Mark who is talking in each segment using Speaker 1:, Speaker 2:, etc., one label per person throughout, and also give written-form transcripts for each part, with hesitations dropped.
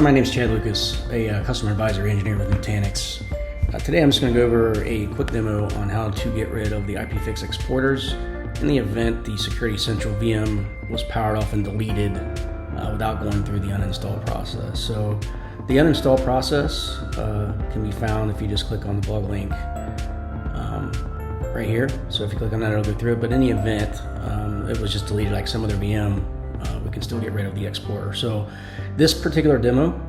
Speaker 1: Hi, my name is Chad Lucas, a customer advisory engineer with Nutanix. Today I'm just going to go over a quick demo on how to get rid of the IPFIX exporters in the event the Security Central VM was powered off and deleted without going through the uninstall process. So the uninstall process can be found if you just click on the blog link right here. So if you click on that, it'll go through it. But in the event it was just deleted like some other VM, we can still get rid of the exporter. So this particular demo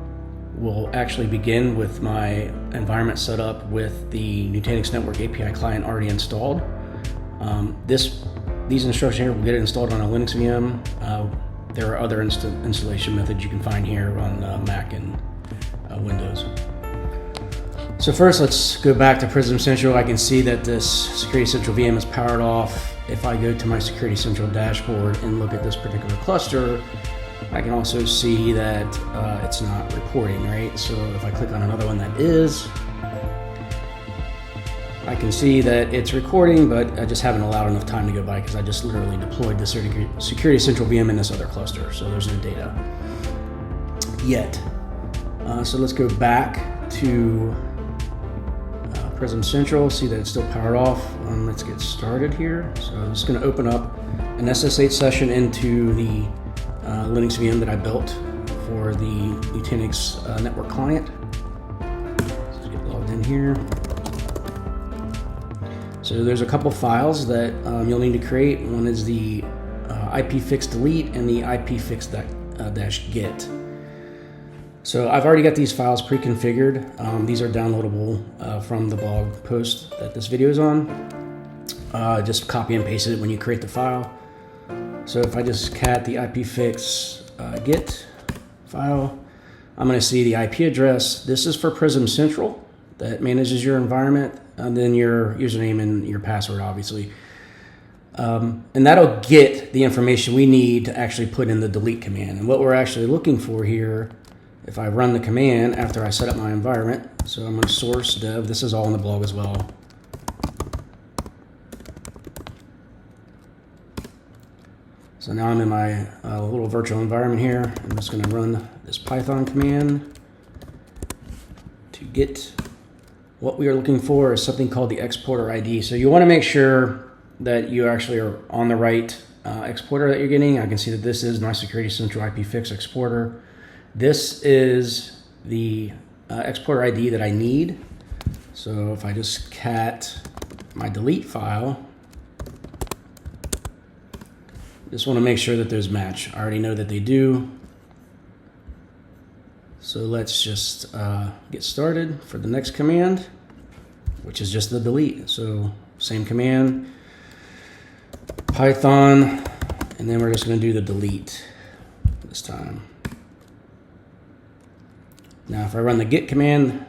Speaker 1: will actually begin with my environment set up with the Nutanix Network API client already installed. These instructions here will get it installed on a Linux VM. There are other installation methods you can find here on Mac and Windows. So first, let's go back to Prism Central. I can see that this Security Central VM is powered off. If I go to my Security Central dashboard and look at this particular cluster, I can also see that it's not reporting, right? So if I click on another one that is, I can see that it's recording, but I just haven't allowed enough time to go by because I just literally deployed the Security Central VM in this other cluster, so there's no data yet. So let's go back to Prism Central, see that it's still powered off. Let's get started here. So I'm just going to open up an SSH session into the Linux VM that I built for the Nutanix network client. Let's get logged in here. So there's a couple files that you'll need to create. One is the IPFIX delete and the IPFIX -get. So I've already got these files pre-configured. These are downloadable from the blog post that this video is on. Just copy and paste it when you create the file. So if I just cat the IPFIX get file, I'm going to see the IP address. This is for Prism Central that manages your environment, and then your username and your password, obviously. And that'll get the information we need to actually put in the delete command. And what we're actually looking for here, if I run the command after I set up my environment, so I'm going to source dev, this is all in the blog as well. So now I'm in my little virtual environment here. I'm just going to run this Python command to get what we are looking for is something called the exporter ID. So you want to make sure that you actually are on the right exporter that you're getting. I can see that this is my Security Central IPFIX exporter. This is the exporter ID that I need. So if I just cat my delete file, just want to make sure that those match. I already know that they do. So let's just get started for the next command, which is just the delete. So same command, Python, and then we're just going to do the delete this time. Now if I run the get command,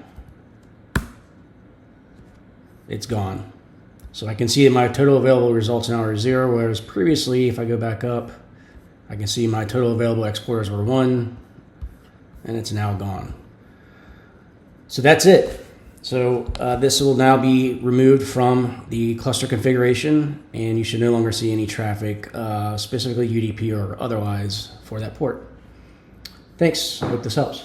Speaker 1: it's gone. So I can see that my total available results now are 0, whereas previously, if I go back up, I can see my total available exporters were 1, and it's now gone. So that's it. So this will now be removed from the cluster configuration, and you should no longer see any traffic, specifically UDP or otherwise, for that port. Thanks. I hope this helps.